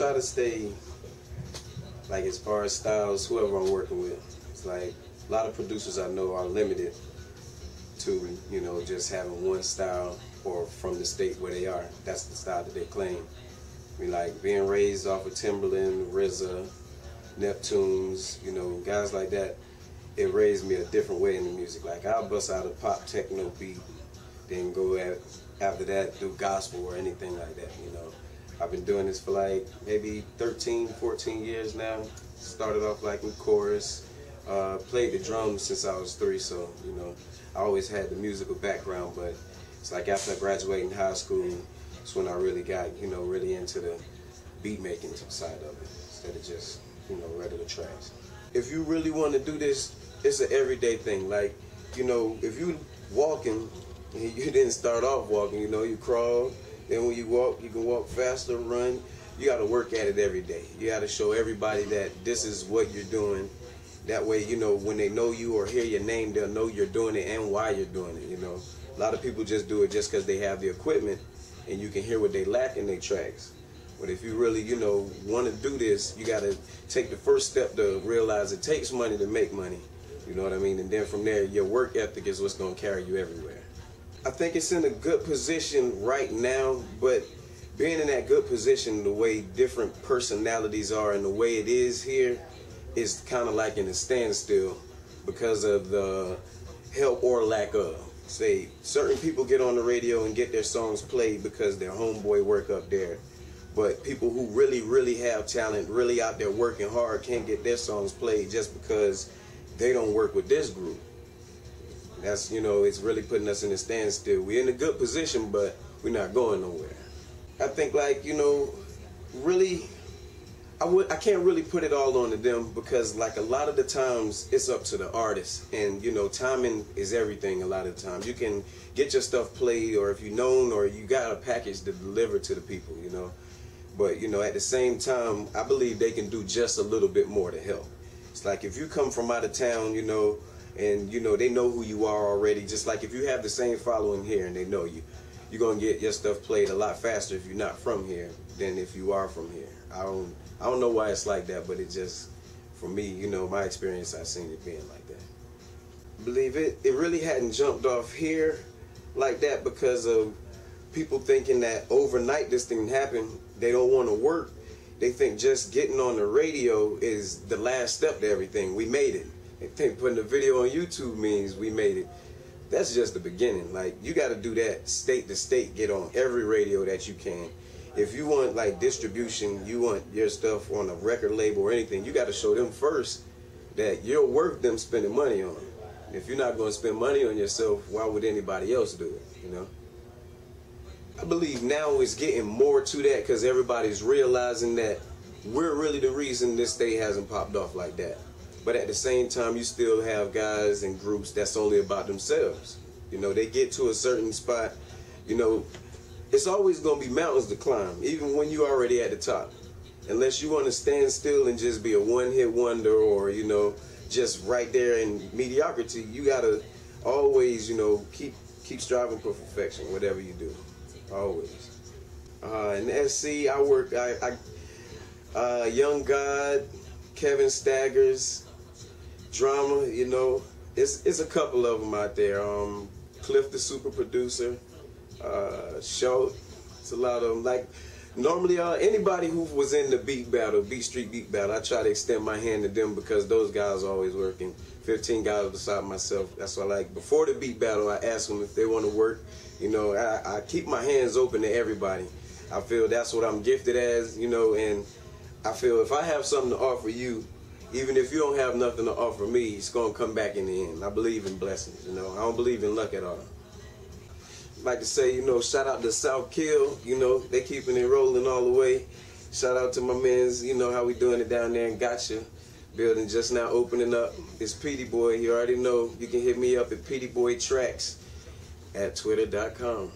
try to stay, like, as far as styles, whoever I'm working with. It's like a lot of producers I know are limited to, you know, just having one style, or from the state where they are, that's the style that they claim. I mean, like, being raised off of Timberland, RZA, Neptunes, you know, guys like that, it raised me a different way in the music. Like, I'll bust out a pop techno beat, then go after that do gospel or anything like that, you know. I've been doing this for like maybe 13, 14 years now. Started off like in chorus, played the drums since I was 3, so, you know, I always had the musical background, but it's like after I graduated high school, it's when I really got, you know, really into the beat making side of it, instead of just, you know, regular tracks. If you really want to do this, it's an everyday thing. Like, you know, if you walking, and you didn't start off walking, you know, you crawl, then when you walk, you can walk faster, run. You got to work at it every day. You got to show everybody that this is what you're doing. That way, you know, when they know you or hear your name, they'll know you're doing it and why you're doing it, you know. A lot of people just do it just because they have the equipment and you can hear what they lack in their tracks. But if you really, you know, want to do this, you got to take the first step to realize it takes money to make money. You know what I mean? And then from there, your work ethic is what's going to carry you everywhere. I think it's in a good position right now, but being in that good position, the way different personalities are and the way it is here, is kind of like in a standstill because of the help or lack of. Say, certain people get on the radio and get their songs played because their homeboy work up there. But people who really have talent, really out there working hard, can't get their songs played just because they don't work with this group. That's, you know, it's really putting us in a standstill. We're in a good position, but we're not going nowhere. I think, like, you know, really, I can't really put it all onto them because, like, a lot of the times it's up to the artist, and, you know, timing is everything. A lot of the times you can get your stuff played, or if you're known, or you got a package to deliver to the people, you know. But, you know, at the same time, I believe they can do just a little bit more to help. It's like if you come from out of town, you know, and, you know, they know who you are already. Just like if you have the same following here and they know you, you're going to get your stuff played a lot faster if you're not from here than if you are from here. I don't know why it's like that, but it just, for me, you know, my experience, I've seen it being like that. I believe it really hadn't jumped off here like that because of people thinking that overnight this thing happened. They don't want to work. They think just getting on the radio is the last step to everything. We made it. They think putting a video on YouTube means we made it. That's just the beginning. Like, you got to do that state to state, get on every radio that you can. If you want, like, distribution, you want your stuff on a record label or anything, you got to show them first that you're worth them spending money on. If you're not going to spend money on yourself, why would anybody else do it, you know? I believe now it's getting more to that because everybody's realizing that we're really the reason this state hasn't popped off like that. But at the same time, you still have guys and groups that's only about themselves. You know, they get to a certain spot, you know, it's always going to be mountains to climb, even when you're already at the top. Unless you want to stand still and just be a one-hit wonder or, you know, just right there in mediocrity, you got to always, you know, keep striving for perfection, whatever you do. Always. In SC, I work, Young God, Kevin Staggers, Drama, you know, it's a couple of them out there. Cliff the super producer, Schultz, it's a lot of them. Like, normally anybody who was in the beat battle, Beat Street Beat Battle, I try to extend my hand to them because those guys are always working. 15 guys beside myself, that's what I like. Before the beat battle, I ask them if they want to work. You know, I keep my hands open to everybody. I feel that's what I'm gifted as, you know, and I feel if I have something to offer you, even if you don't have nothing to offer me, it's going to come back in the end. I believe in blessings, you know. I don't believe in luck at all. I'd like to say, you know, shout out to South Kill, you know, they keeping it rolling all the way. Shout out to my mans, you know how we doing it down there in Gotcha. Building just now opening up. It's Petieboi. You already know. You can hit me up at Petieboi Tracks at twitter.com.